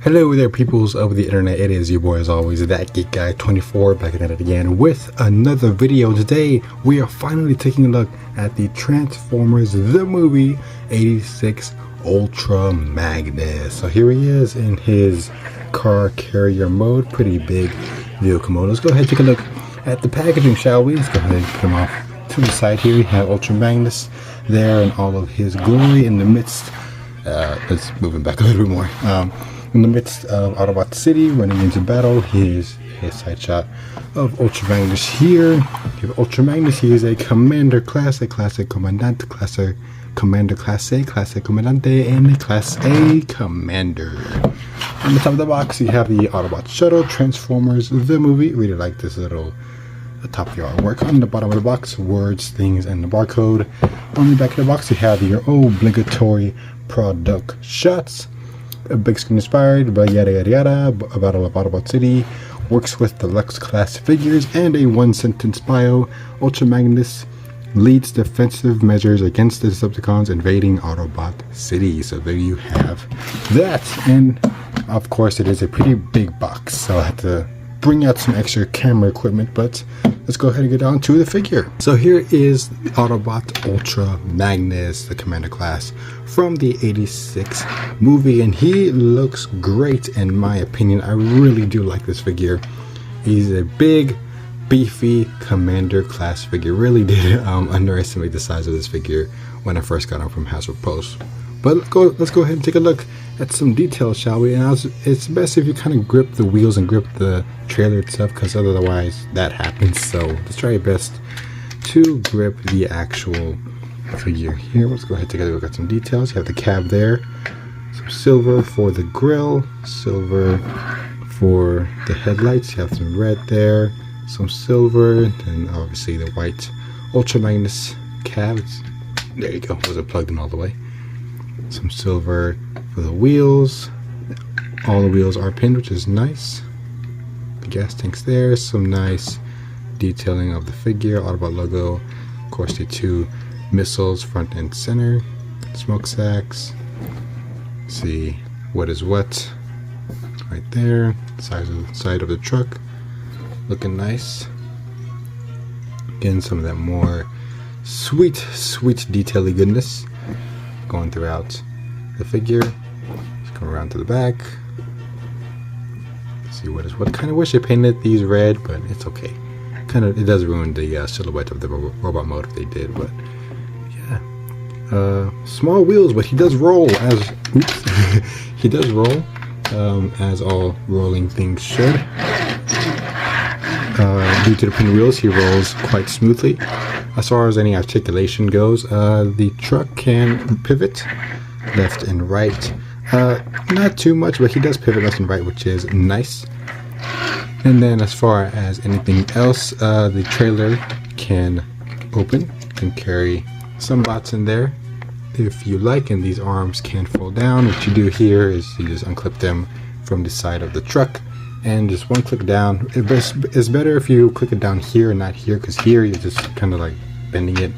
Hello there, peoples of the internet. It is your boy, as always, that Geek Guy 24, back at it again with another video. Today we are finally taking a look at the Transformers the movie 86 Ultra Magnus. So here he is in his car carrier mode, pretty big vehicle mode. Let's go ahead and take a look at the packaging, shall we? Let's go ahead and put him off to the side here. We have Ultra Magnus there in all of his glory in the midst. Let's move him back a little bit more. In the midst of Autobot City, running into battle, here's his side shot of Ultra Magnus here. You have Ultra Magnus. He is a Commander class, a Classic Commandant, Classic Commander Class A, Classic Commandante, and a Class A Commander. On the top of the box, you have the Autobot Shuttle, Transformers the movie. Really like this little top of the artwork. On the bottom of the box, words, things, and the barcode. On the back of the box, you have your obligatory product shots. A big screen inspired by yada yada yada, a battle of Autobot City, works with deluxe class figures, and a one-sentence bio. Ultra Magnus leads defensive measures against the Decepticons invading Autobot City. So there you have that. And of course it is a pretty big box, so I had to bring out some extra camera equipment, but let's go ahead and get down to the figure. So here is Autobot Ultra Magnus, the Commander class from the 86 movie, and he looks great in my opinion. I really do like this figure. He's a big, beefy Commander class figure. Really did underestimate the size of this figure when I first got him from Hasbro Post. But let's go ahead and take a look at some details, shall we? And it's best if you kind of grip the wheels and grip the trailer itself, because otherwise that happens. So let's try your best to grip the actual figure here. Let's go ahead and take a look at some details. You have the cab there, some silver for the grille, silver for the headlights. You have some red there, some silver, and obviously the white Ultra Magnus cabs. There you go. Wasn't plugged in all the way. Some silver for the wheels. All the wheels are pinned, which is nice. The gas tanks there. Some nice detailing of the figure. Autobot logo. Of course, the two missiles front and center. Smokestacks. See what is what right there. Side of the truck. Looking nice. Again, some of that more sweet detaily goodness going throughout the figure. Just come around to the back. See what is what. Kind of wish I painted these red, but it's okay. It does ruin the silhouette of the robot mode if they did, but yeah. Small wheels, but he does roll as he does roll as all rolling things should. Due to the pin wheels, he rolls quite smoothly. As far as any articulation goes, the truck can pivot left and right. Not too much, but he does pivot left and right, which is nice. And then as far as anything else, the trailer can open, can carry some bots in there if you like, and these arms can fold down. What you do here is you just unclip them from the side of the truck, and just one click down. It's better if you click it down here and not here, because here you're just kind of like bending it.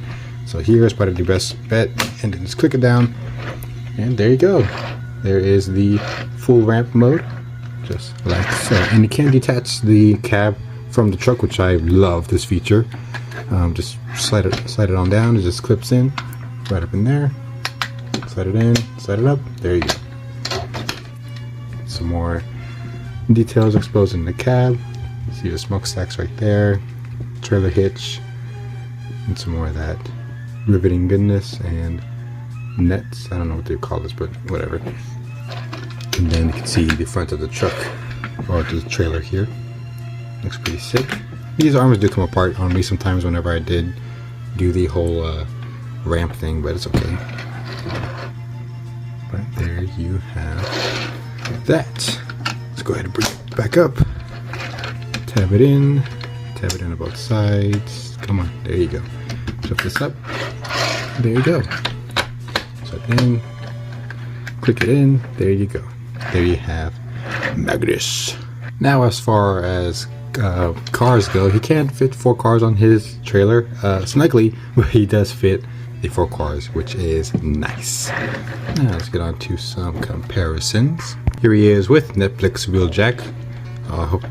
So here is probably the best bet, and then just click it down, and there you go. There is the full ramp mode, just like so. And you can detach the cab from the truck, which I love this feature. Just slide it on down. It just clips in right up in there. Slide it in, slide it up. There you go. Some more details exposed in the cab. See the smokestacks right there, trailer hitch, and some more of that riveting goodness and nets. I don't know what they call this, but whatever. And then you can see the front of the truck, or the trailer here. Looks pretty sick. These arms do come apart on me sometimes whenever I did do the whole ramp thing, but it's okay. But there you have that. Let's go ahead and bring it back up. Tab it in on both sides. Come on, there you go. Flip this up. There you go. Slide it in. Click it in. There you go. There you have Magnus. Now, as far as cars go, he can't fit 4 cars on his trailer snugly, but he does fit the 4 cars, which is nice. Now let's get on to some comparisons. Here he is with Netflix Wheeljack. I hope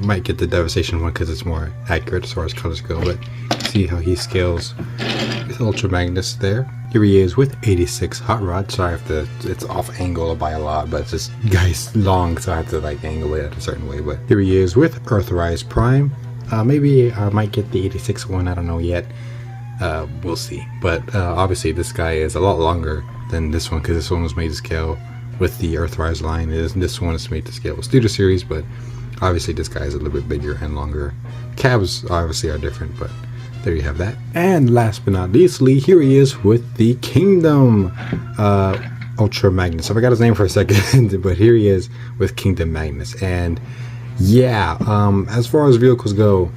might get the Devastation one because it's more accurate as far as colors go, but see how he scales with Ultra Magnus there. Here he is with 86 Hot Rod. Sorry if it's off angle by a lot, but it's just guy's long, so I have to like angle it a certain way. But here he is with Earthrise Prime. Maybe I might get the 86 one, I don't know yet. We'll see. But obviously this guy is a lot longer than this one because this one was made to scale with the Earthrise line. This one is made to scale with Studio Series, but obviously this guy is a little bit bigger and longer. Cabs obviously are different, but there you have that. And last but not leastly, here he is with the Kingdom Ultra Magnus. I forgot his name for a second, but here he is with Kingdom Magnus. And yeah, as far as vehicles go,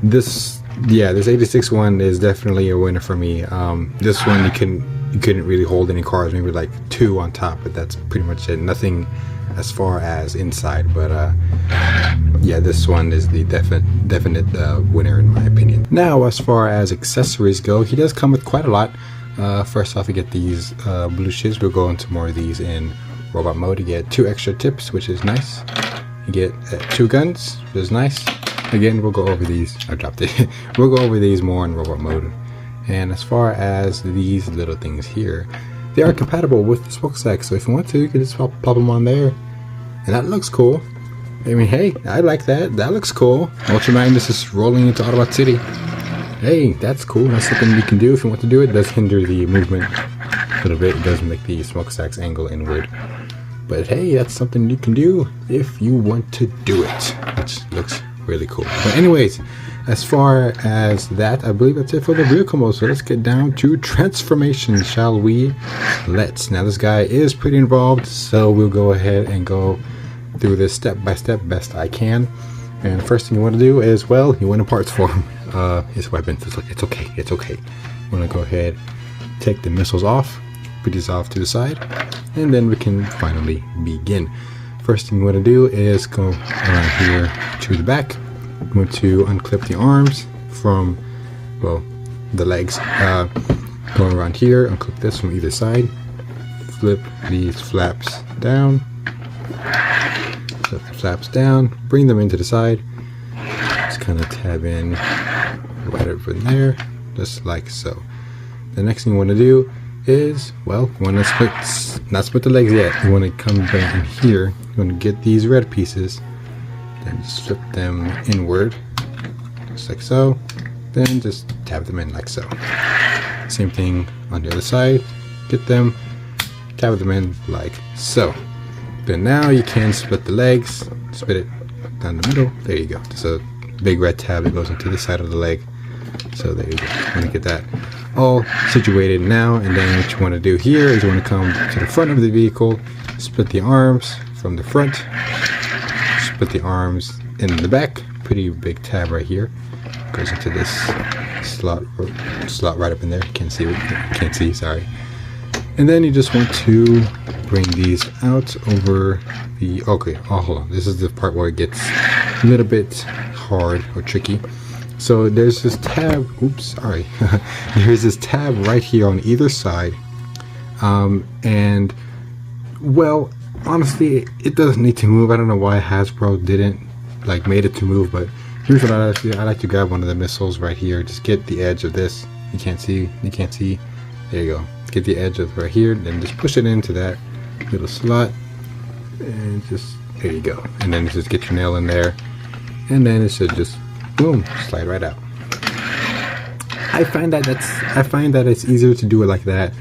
this 86 one is definitely a winner for me. This one you couldn't really hold any cars, maybe like 2 on top, but that's pretty much it. Nothing as far as inside, but yeah, this one is the definite winner in my opinion. Now, as far as accessories go, he does come with quite a lot. First off, you get these blue shits. We'll go into more of these in robot mode. You get 2 extra tips, which is nice. You get 2 guns, which is nice. Again, we'll go over these. I dropped it. We'll go over these more in robot mode. And as far as these little things here, they are compatible with the smokestack, so if you want to, you can just pop them on there. And that looks cool. I mean, hey, I like that. That looks cool. Ultra Magnus is rolling into Autobot City. Hey, that's cool. That's something you can do if you want to do it. It does hinder the movement a little bit. It does make the smokestacks angle inward. But hey, that's something you can do if you want to do it, which looks really cool. But anyways, as far as that, I believe that's it for the vehicle mode. So let's get down to transformation, shall we? Let's. Now this guy is pretty involved, so we'll go ahead and go through this step by step best I can. And the first thing you want to do is, well, you want to parts for him. His weapons. It's okay. It's okay. You want to go ahead, take the missiles off, put these off to the side, and then we can finally begin. First thing you want to do is go around here to the back. You want to unclip the arms from, well, the legs. Go around here, unclip this from either side. Flip these flaps down. Flip the flaps down. Bring them into the side. Just kind of tab in right over there, just like so. The next thing you want to do is, well, you want to not split the legs yet. You want to come back in here. You want to get these red pieces, then just flip them inward, just like so. Then just tab them in like so. Same thing on the other side. Get them, tab them in like so. Then now you can split the legs, split it down the middle. There you go. So big red tab that goes into the side of the leg. So there you go. You want to get that all situated now, and then what you want to do here is you want to come to the front of the vehicle, split the arms from the front, split the arms in the back. Pretty big tab right here, goes into this slot right up in there. Can't see, sorry. And then you just want to bring these out over the, okay, oh, hold on, this is the part where it gets a little bit hard or tricky. So there's this tab, oops, sorry. There's this tab right here on either side. And, well, honestly, it doesn't need to move. I don't know why Hasbro didn't, like, made it to move, but here's what I like to do. I like to grab one of the missiles right here. Just get the edge of this. You can't see. There you go. Get the edge of right here, then just push it into that little slot. And just, there you go. And then just get your nail in there. And then it should just, boom, slide right out. I find that it's easier to do it like that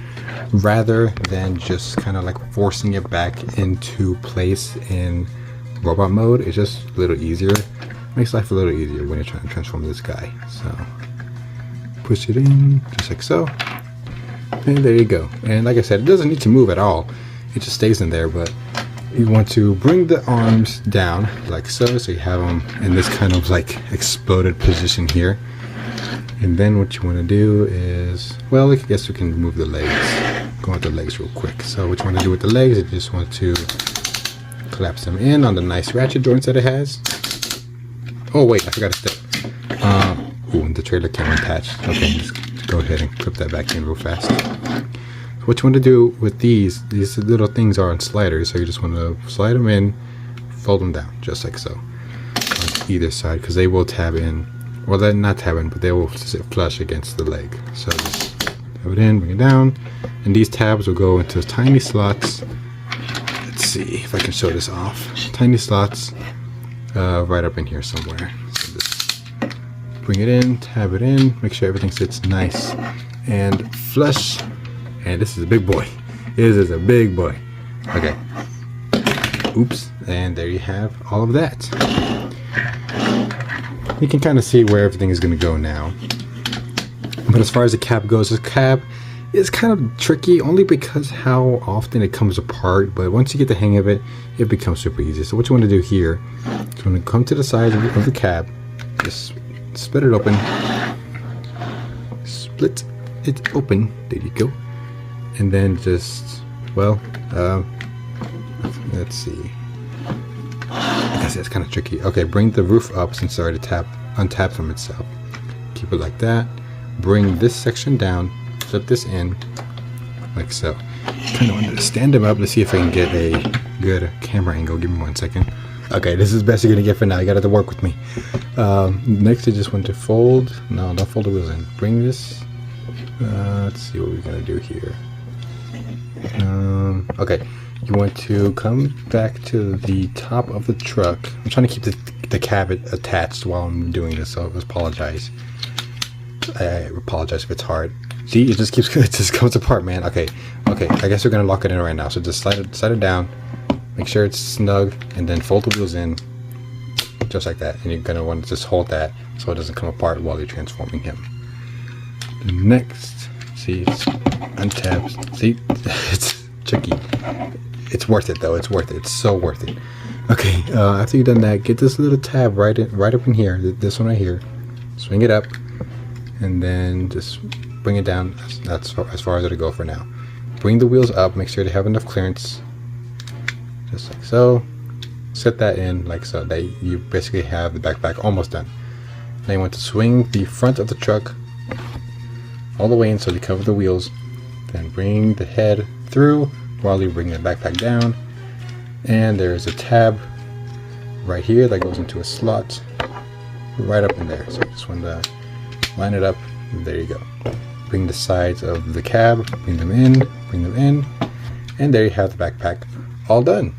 rather than just kind of like forcing it back into place in robot mode. It's just a little easier. Makes life a little easier when you're trying to transform this guy. So push it in just like so, and there you go. And like I said, it doesn't need to move at all. It just stays in there. But you want to bring the arms down like so, so you have them in this kind of like exploded position here. And then what you want to do is, well, I guess we can move the legs. Go with the legs real quick. So what you want to do with the legs, you just want to collapse them in on the nice ratchet joints that it has. Oh wait, I forgot a step. Ooh, the trailer came attached. Okay, just go ahead and clip that back in real fast. What you want to do with these little things are on sliders, so you just want to slide them in, fold them down, just like so, on either side, because they will tab in, well, they're not tab in, but they will sit flush against the leg. So just tab it in, bring it down, and these tabs will go into tiny slots. Let's see if I can show this off. Tiny slots right up in here somewhere. So just bring it in, tab it in, make sure everything sits nice and flush. And this is a big boy. This is a big boy. Okay. Oops. And there you have all of that. You can kind of see where everything is going to go now. But as far as the cab goes, this cab is kind of tricky only because how often it comes apart. But once you get the hang of it, it becomes super easy. So what you want to do here is when you come to the side of the cab, just split it open. Split it open. There you go. And then just, well, let's see. I guess that's kind of tricky. Okay, bring the roof up since it's already untap from itself. Keep it like that. Bring this section down. Flip this in, like so. Kind of want to stand them up. Let's see if I can get a good camera angle. Give me 1 second. Okay, this is the best you're gonna get for now. You gotta work with me. Next, I just want to fold. No, don't fold the wheels in. Bring this. Let's see what we're gonna do here. Okay, you want to come back to the top of the truck. I'm trying to keep the cab attached while I'm doing this, so I apologize. I apologize if it's hard. See, it just comes apart, man. Okay, I guess we're gonna lock it in right now. So just slide it down, make sure it's snug, and then fold the wheels in, just like that. And you're gonna want to just hold that so it doesn't come apart while you're transforming him. Next, see, it's untapped. See, it's tricky. It's worth it though. It's worth it. It's so worth it. Okay, after you've done that, get this little tab right up in here. This one right here. Swing it up, and then just bring it down. That's as far as it'll go for now. Bring the wheels up. Make sure they have enough clearance, just like so. Set that in like so. That you basically have the backpack almost done. Now you want to swing the front of the truck all the way in so they cover the wheels. Then bring the head through while you bring the backpack down. And there's a tab right here that goes into a slot right up in there. So just want to line it up. There you go. Bring the sides of the cab, bring them in, and there you have the backpack all done.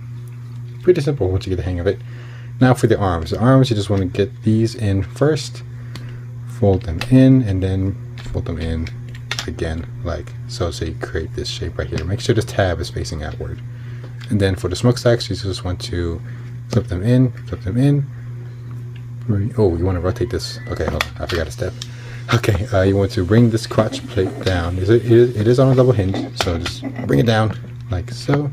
Pretty simple once you get the hang of it. Now for the arms. The arms, you just want to get these in first, fold them in, and then fold them in again like so. So you create this shape right here. Make sure this tab is facing outward. And then for the smokestacks, you just want to flip them in. Oh, you want to rotate this. Okay, hold on, I forgot a step. Okay, you want to bring this crotch plate down. It is on a double hinge, so just bring it down like so.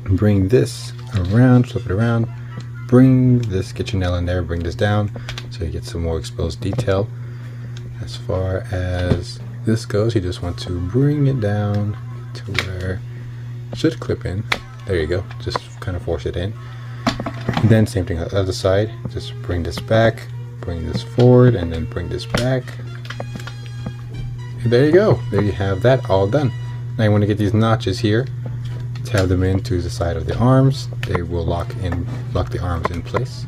Bring this around, flip it around. Bring this, get your nail in there, bring this down so you get some more exposed detail. As far as this goes, you just want to bring it down to where it should clip in. There you go, just kind of force it in. And then same thing on the other side, just bring this back, bring this forward, and then bring this back. And there you go, there you have that all done. Now you want to get these notches here, tab them into the side of the arms. They will lock the arms in place.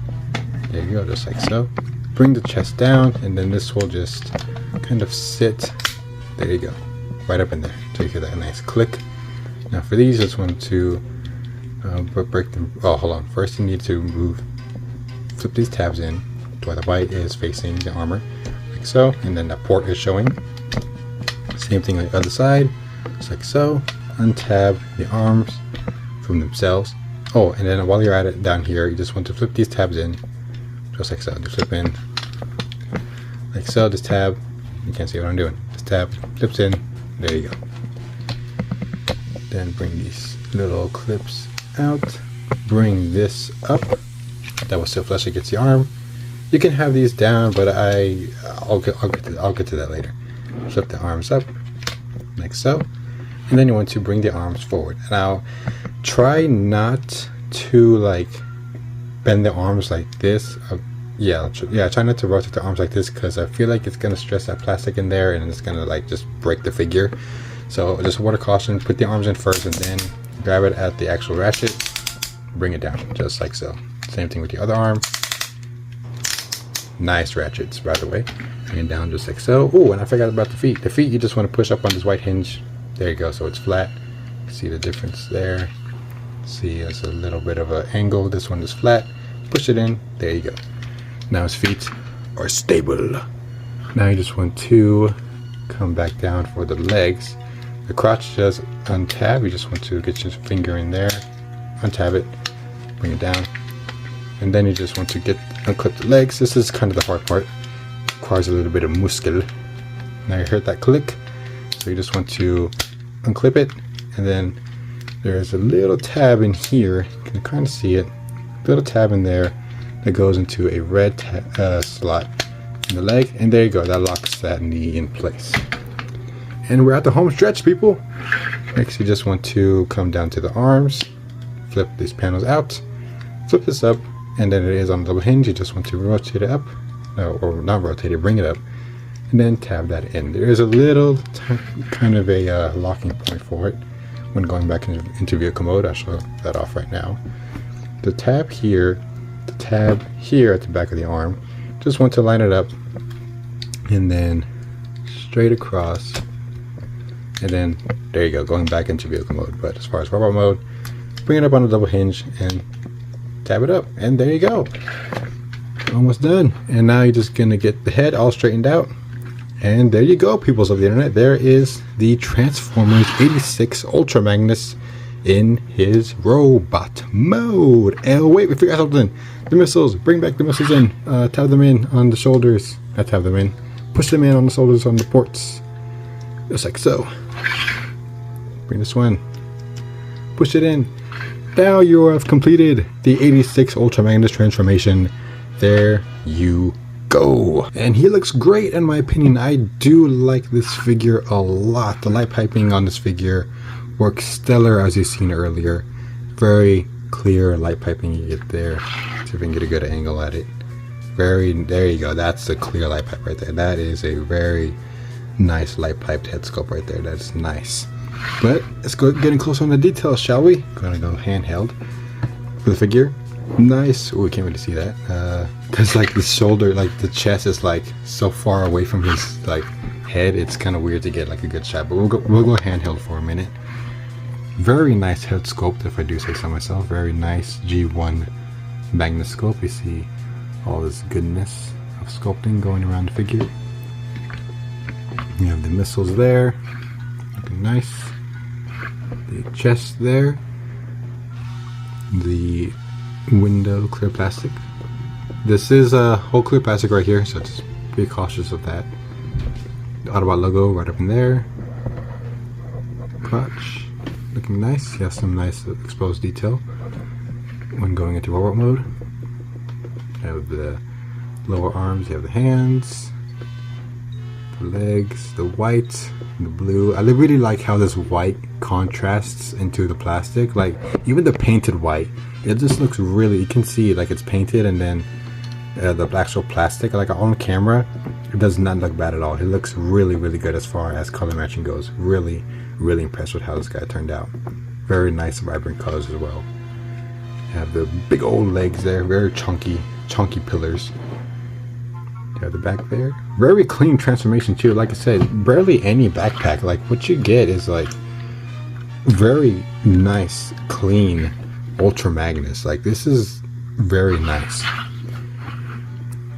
There you go, just like so. Bring the chest down, and then this will just kind of sit, there you go, right up in there. So you get that nice click. Now for these, I just want to break them. Oh, hold on. First you need to flip these tabs in to where the white is facing the armor, like so, and then that port is showing. Same thing on the other side, just like so. Untab the arms from themselves. Oh, and then while you're at it down here, you just want to flip these tabs in, just like so. Just flip in, like so. This tab, you can't see what I'm doing. This tab flips in. There you go. Then bring these little clips out. Bring this up. That will still flush against the arm. You can have these down, but I'll get to that later. Flip the arms up, like so. And then you want to bring the arms forward. Now, try not to like bend the arms like this yeah, try not to rotate the arms like this, because I feel like it's gonna stress that plastic in there and it's gonna like just break the figure. So just word of caution, put the arms in first and then grab it at the actual ratchet, bring it down just like so. Same thing with the other arm. Nice ratchets, by the way. Bring it down just like so. Oh, and I forgot about the feet. The feet, you just want to push up on this white hinge. There you go, so it's flat. See the difference there. See, it's a little bit of an angle. This one is flat. Push it in. There you go. Now his feet are stable. Now you just want to come back down for the legs. The crotch does untab. You just want to get your finger in there, untab it, bring it down, and then you just want to unclip the legs. This is kind of the hard part. Requires a little bit of muscle. Now you heard that click, so you just want to unclip it, and then there's a little tab in here. You can kind of see it. Little tab in there that goes into a red slot in the leg, and there you go, that locks that knee in place. And we're at the home stretch, people. Next you just want to come down to the arms, flip these panels out, flip this up, and then it is on the double hinge. You just want to rotate it up, or not rotate it, bring it up, and then tab that in. There is a little kind of a locking point for it when going back into vehicle mode. I'll show that off right now. The tab here at the back of the arm, just want to line it up and then straight across, and then there you go, going back into vehicle mode. But as far as robot mode, bring it up on a double hinge and tab it up, and there you go, almost done. And now you're just gonna get the head all straightened out, and there you go, peoples of the internet. There is the Transformers 86 Ultra Magnus in his robot mode. And wait, we forgot something. The missiles, bring back the missiles in. Tab them in on the shoulders. Not tab them in. Push them in on the shoulders on the ports. Just like so. Bring this one. Push it in. Now you have completed the 86 Ultra Magnus transformation. There you go. And he looks great in my opinion. I do like this figure a lot. The light piping on this figure works stellar, as you've seen earlier. Very clear light piping you get there. See if we can get a good angle at it. There you go. That's the clear light pipe right there. That is a very nice light piped head sculpt right there. That's nice. But let's go getting closer on the details, shall we? Gonna go handheld for the figure. Nice. Oh, we can't really see that because like the shoulder, like the chest is like so far away from his like head. It's kind of weird to get like a good shot. But we'll go handheld for a minute. Very nice head sculpt, if I do say so myself. Very nice G1 Magnus sculpt. You see all this goodness of sculpting going around the figure. You have the missiles there, looking nice. The chest there. The window clear plastic. This is a whole clear plastic right here, so just be cautious of that. The Autobot logo right up in there. Crotch. Looking nice. You have some nice exposed detail when going into robot mode. You have the lower arms, you have the hands, the legs, the white, the blue. I really like how this white contrasts into the plastic. Like even the painted white, it just looks really, you can see like it's painted, and then the actual plastic, like on camera, it does not look bad at all. It looks really, really good as far as color matching goes. Really impressed with how this guy turned out. Very nice vibrant colors as well. You have the big old legs there, very chunky pillars. You have the back there. Very clean transformation too. Like I said, barely any backpack. Like what you get is like very nice, clean Ultra Magnus. Like this is very nice.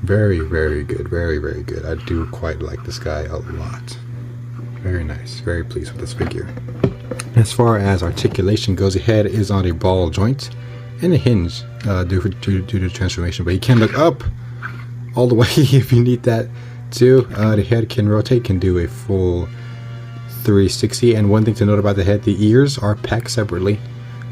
Very good. Very good. I do quite like this guy a lot. Very nice. Very pleased with this figure. As far as articulation goes, the head is on a ball joint and a hinge due to the transformation, but you can look up all the way if you need that too. The head can rotate, can do a full 360. And one thing to note about the head, the ears are packed separately,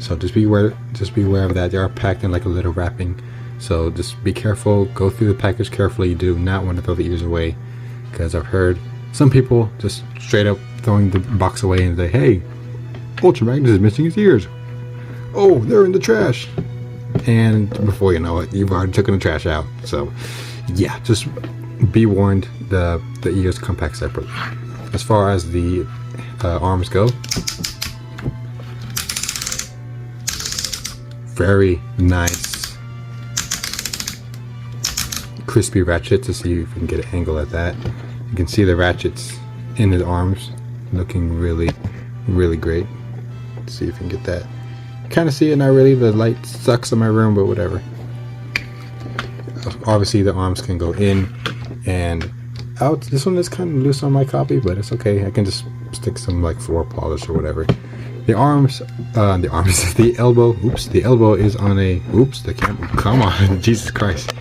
so just be aware of that. They are packed in like a little wrapping, so just be careful. Go through the package carefully. You do not want to throw the ears away, because I've heard some people just straight up throwing the box away and say, hey, Ultra Magnus is missing his ears. Oh, they're in the trash. And before you know it, you've already taken the trash out. So yeah, just be warned, the ears come packed separately. As far as the arms go, very nice crispy ratchet. To see if we can get an angle at that, you can see the ratchets in his arms looking really great. Let's see if we can get that. Kind of see it, not really. The light sucks in my room, but whatever. Obviously the arms can go in and out. This one is kind of loose on my copy, but it's okay. I can just stick some like floor polish or whatever. The arms, the elbow, the elbow is on a, the camera, come on, Jesus Christ.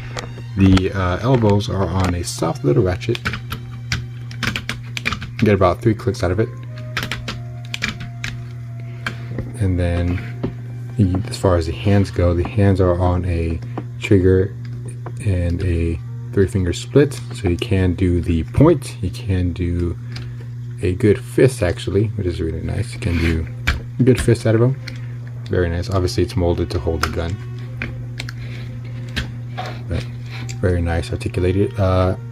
The elbows are on a soft little ratchet. Get about 3 clicks out of it. And then as far as the hands go, the hands are on a trigger and a 3-finger split, so you can do the point, you can do a good fist actually, which is really nice. You can do a good fist out of them. Very nice. Obviously it's molded to hold the gun, but very nice articulated.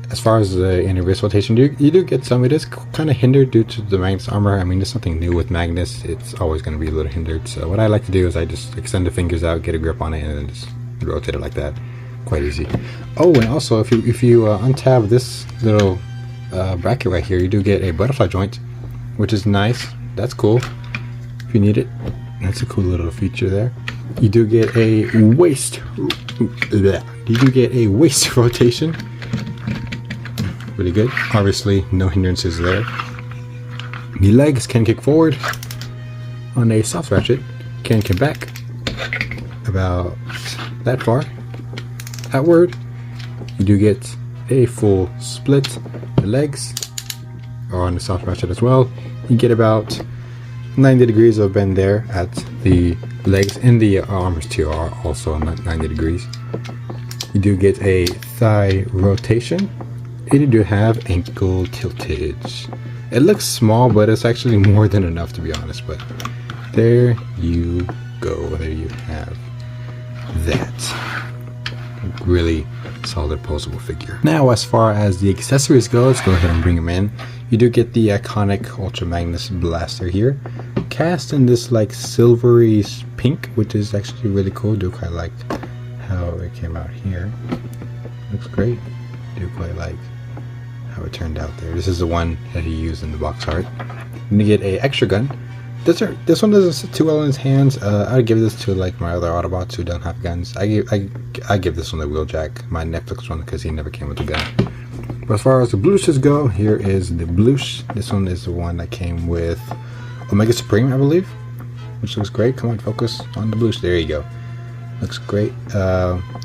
As far as the inner wrist rotation, you do get some. It is kind of hindered due to the Magnus armor. I mean, there's something new with Magnus. It's always going to be a little hindered. So what I like to do is I just extend the fingers out, get a grip on it, and then just rotate it like that. Quite easy. Oh, and also if you untab this little bracket right here, you do get a butterfly joint, which is nice. That's cool if you need it. That's a cool little feature there. You do get a waist. You do get a waist rotation. Really good. Obviously, no hindrances there. The legs can kick forward on a soft ratchet. Can kick back about that far outward. You do get a full split. The legs are on the soft ratchet as well. You get about 90 degrees of bend there at the legs, and the arms too are also 90 degrees. You do get a thigh rotation. You do have ankle tiltage. It looks small, but it's actually more than enough, to be honest. But there you go. There you have that. Really solid posable figure. Now, as far as the accessories go, let's go ahead and bring them in. You do get the iconic Ultra Magnus blaster here, cast in this like silvery pink, which is actually really cool. Do quite like how it came out here. Looks great. Do quite like how it turned out there. This is the one that he used in the box art. Then you get a extra gun. This one doesn't sit too well in his hands. I'd give this to like my other Autobots who don't have guns. I give this one the Wheeljack, my Netflix one, because he never came with a gun. But as far as the blouses go, here is the blouche. This one is the one that came with Omega Supreme, I believe, which looks great. Come on, focus on the blouche. There you go. Looks great.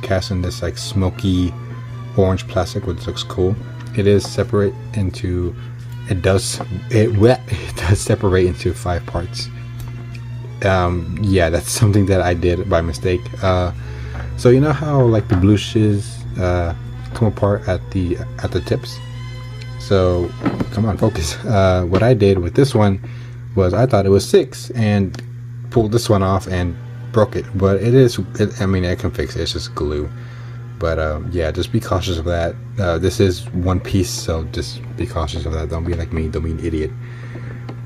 Cast in this like smoky orange plastic, which looks cool. It is separate into. It does separate into 5 parts. Yeah, that's something that I did by mistake. So you know how like the blouses come apart at the tips? So come on, focus. What I did with this one was I thought it was 6 and pulled this one off and broke it. But I mean, I can fix it. It's just glue. But yeah, just be cautious of that. This is one piece, so just be cautious of that. Don't be like me. Don't be an idiot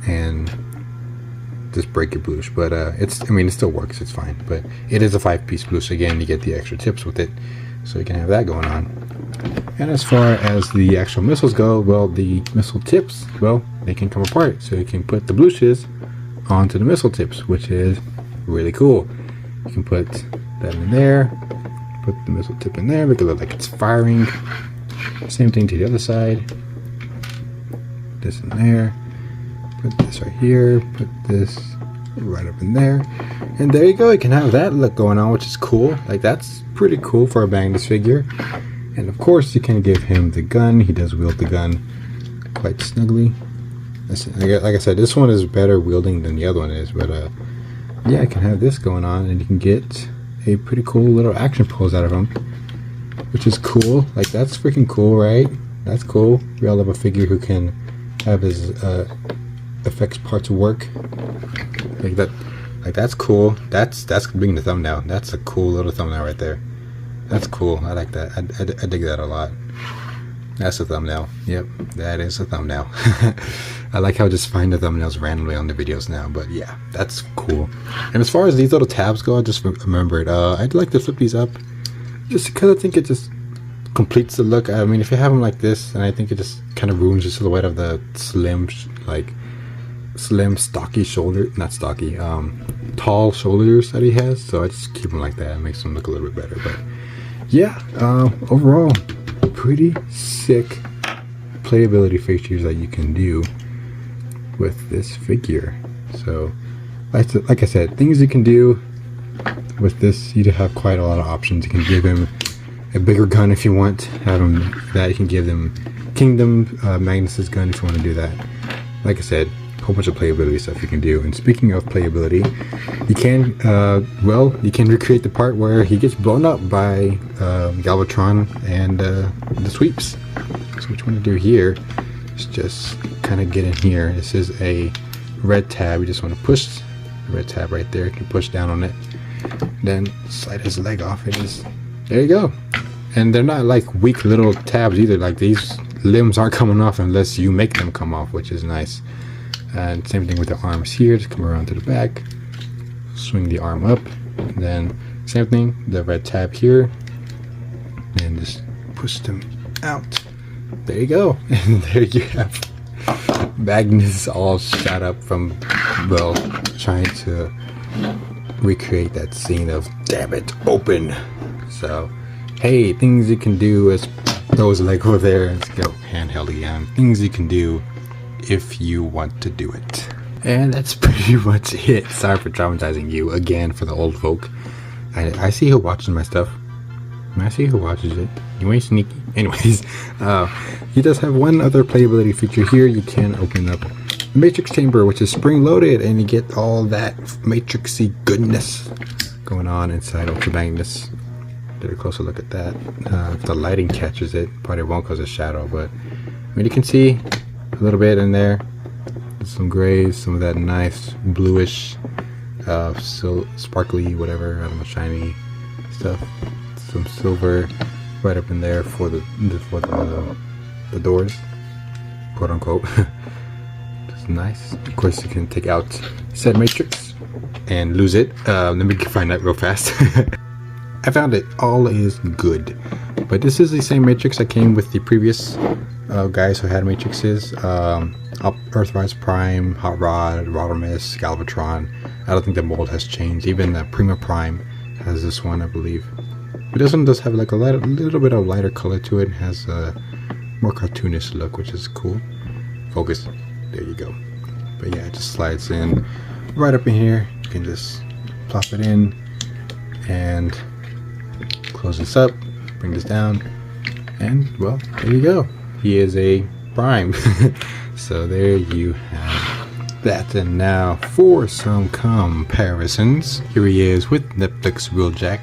and just break your blouche. But it still works. It's fine. But it is a 5-piece blouche. Again, you get the extra tips with it, so you can have that going on. And as far as the actual missiles go, well, the missile tips, well, they can come apart. So you can put the blouches onto the missile tips, which is really cool. You can put that in there. Put the missile tip in there, make it look like it's firing. Same thing to the other side. This in there. Put this right here. Put this right up in there. And there you go. You can have that look going on, which is cool. Like, that's pretty cool for a Magnus figure. And of course, you can give him the gun. He does wield the gun quite snugly. Like I said, this one is better wielding than the other one is. But yeah, I can have this going on, and you can get a pretty cool little action pose out of him, which is cool. Like, that's freaking cool, right? That's cool. We all have a figure who can have his effects parts work like that. Like, that's cool. That's being the thumbnail. That's a cool little thumbnail right there. That's cool. I like that. I dig that a lot. That's a thumbnail. Yep, that is a thumbnail. I like how I just find the thumbnails randomly on the videos now, but yeah, that's cool. And as far as these little tabs go, I just remembered, I'd like to flip these up just because I think it just completes the look. I mean, if you have them like this, and I think it just kind of ruins the silhouette of the slim, stocky shoulder, not stocky, tall shoulders that he has. So I just keep them like that. It makes them look a little bit better. But yeah, overall, pretty sick playability features that you can do with this figure. So like I said, things you can do with this, you have quite a lot of options. You can give him a bigger gun if you want, have him that. You can give them Kingdom Magnus's gun if you want to do that. Like I said, a whole bunch of playability stuff you can do. And speaking of playability, you can you can recreate the part where he gets blown up by Galvatron and the sweeps. So what you want to do here is just kind of get in here. This is a red tab. You just want to push the red tab right there. You can push down on it, then slide his leg off. There you go. And they're not like weak little tabs either. Like, these limbs aren't coming off unless you make them come off, which is nice. And same thing with the arms here. Just come around to the back, swing the arm up, and then same thing, the red tab here, and just push them out. There you go. And there you have Magnus all shot up from, well, trying to recreate that scene of "damn it, open." So hey, things you can do is throw his leg over there and go handheld again. Things you can do if you want to do it. And that's pretty much it. Sorry for traumatizing you again for the old folk. I see who watches my stuff. I see who watches it. You ain't sneaky. Anyways, he does have one other playability feature here. You can open up the Matrix Chamber, which is spring-loaded, and you get all that Matrixy goodness going on inside Ultra Magnus. Get a closer look at that. If the lighting catches it, probably won't because of shadow, but I mean, you can see a little bit in there. Some grays, some of that nice bluish, sparkly, whatever, I don't know, shiny stuff. Some silver right up in there for the doors, quote unquote. Just nice. Of course, you can take out said matrix and lose it. Let me find that real fast. I found it. All is good. But this is the same matrix that came with the previous guys who had matrixes. Earthrise Prime, Hot Rod, Rodimus, Galvatron. I don't think the mold has changed. Even Prima Prime has this one, I believe. But this one does have like a little bit of lighter color to it. It has a more cartoonish look, which is cool. Focus. There you go. But yeah, it just slides in right up in here. You can just plop it in and close this up, bring this down, and well, there you go. He is a Prime. So there you have that. And now for some comparisons. Here he is with Netflix Wheeljack.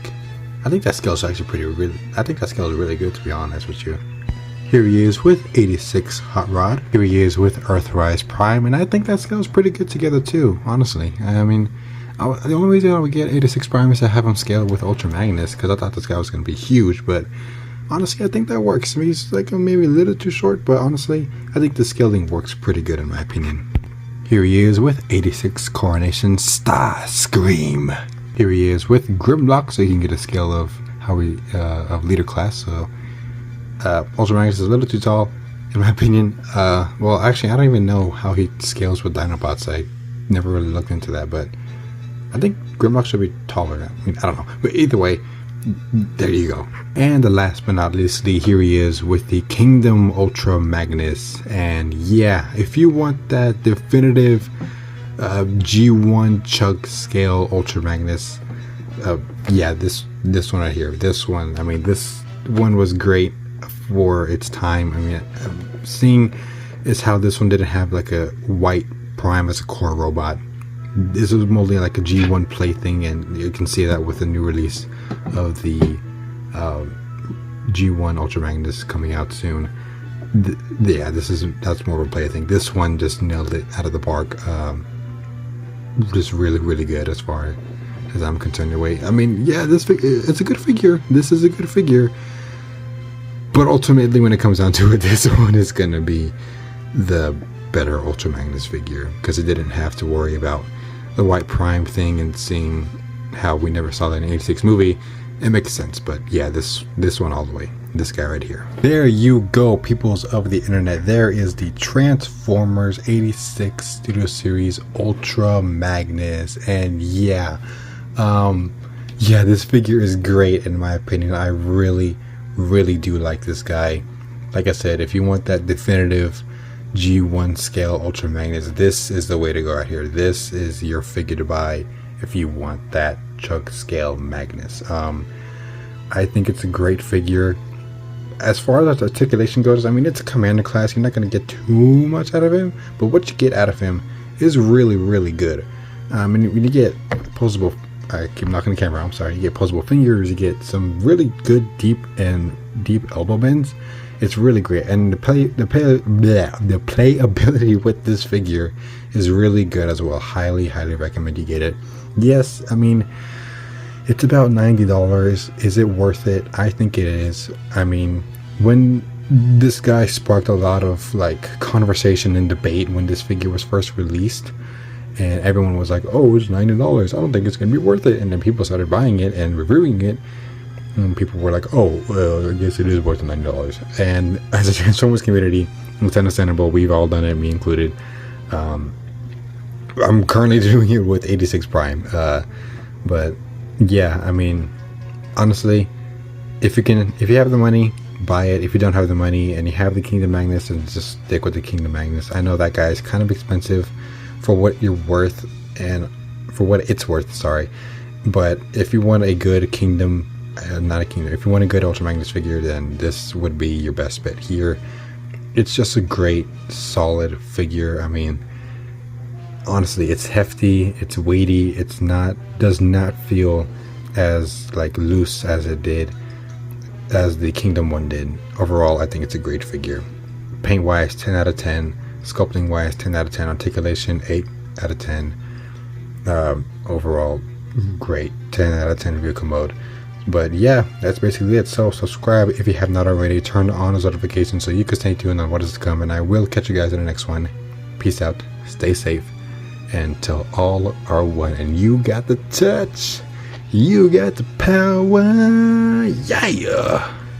I think that scale is actually really good, to be honest with you. Here he is with 86 Hot Rod. Here he is with Earthrise Prime, and I think that scale is pretty good together too, honestly. I mean, the only reason I would get 86 Prime is to have him scaled with Ultra Magnus, because I thought this guy was going to be huge, but honestly, I think that works. I mean, he's like maybe a little too short, but honestly, I think the scaling works pretty good in my opinion. Here he is with 86 Coronation Starscream. Here he is with Grimlock, so you can get a scale of how we of leader class. So Ultra Magnus is a little too tall, in my opinion. Well, actually, I don't even know how he scales with Dinobots. I never really looked into that, but I think Grimlock should be taller. I mean, I don't know, but either way, there you go. And the last but not least, here he is with the Kingdom Ultra Magnus. And yeah, if you want that definitive G1 chug scale Ultra Magnus, yeah, this one right here, this one, I mean, this one was great for its time. I mean, seeing is how this one didn't have like a white Prime as a core robot. This was mostly like a G1 plaything, and you can see that with the new release of the G1 Ultra Magnus coming out soon. Yeah, that's more of a plaything. This one just nailed it out of the park. Just really, really good as far as I'm concerned. Your weight. I mean, yeah, it's a good figure. This is a good figure. But ultimately, when it comes down to it, this one is gonna be the better Ultra Magnus figure, because it didn't have to worry about the white prime thing and seeing how we never saw that in the 86 movie. It makes sense. But yeah, this one all the way. This guy right here. There you go, peoples of the internet. There is the Transformers 86 Studio Series Ultra Magnus. And yeah, this figure is great in my opinion. I really do like this guy. Like I said, if you want that definitive G1 scale Ultra Magnus, this is the way to go right here. This is your figure to buy if you want that chug scale Magnus. I think it's a great figure. As far as articulation goes, I mean, it's a commander class. You're not going to get too much out of him, but what you get out of him is really good. And when you get posable, I keep knocking the camera, I'm sorry, you get posable fingers, you get some really good deep elbow bends. It's really great, and the playability with this figure is really good as well. Highly recommend you get it. Yes, I mean, it's about $90. Is it worth it? I think it is. I mean, when this guy sparked a lot of like conversation and debate when this figure was first released, and everyone was like, oh, it's $90. I don't think it's gonna be worth it. And then people started buying it and reviewing it, and people were like, oh, well, I guess it is worth the $90. And as a Transformers community, it's understandable. We've all done it, me included. I'm currently doing it with 86 Prime, but yeah, I mean, honestly, if you have the money, buy it. If you don't have the money and you have the Kingdom Magnus, then just stick with the Kingdom Magnus. I know that guy is kind of expensive for what you're worth and for what it's worth, sorry. But if you want a good if you want a good Ultra Magnus figure, then this would be your best bet here. It's just a great, solid figure. I mean, honestly, it's hefty, it's weighty, does not feel as like loose as it did as the Kingdom one did. Overall, I think it's a great figure. Paint wise, 10 out of 10. Sculpting wise, 10 out of 10. Articulation, 8 out of 10. Overall, great, 10 out of 10 vehicle mode. But yeah, that's basically it. So subscribe if you have not already. Turn on those notifications so you can stay tuned on what is to come, and I will catch you guys in the next one. Peace out, stay safe, and till all are one. And you got the touch, you got the power, yeah.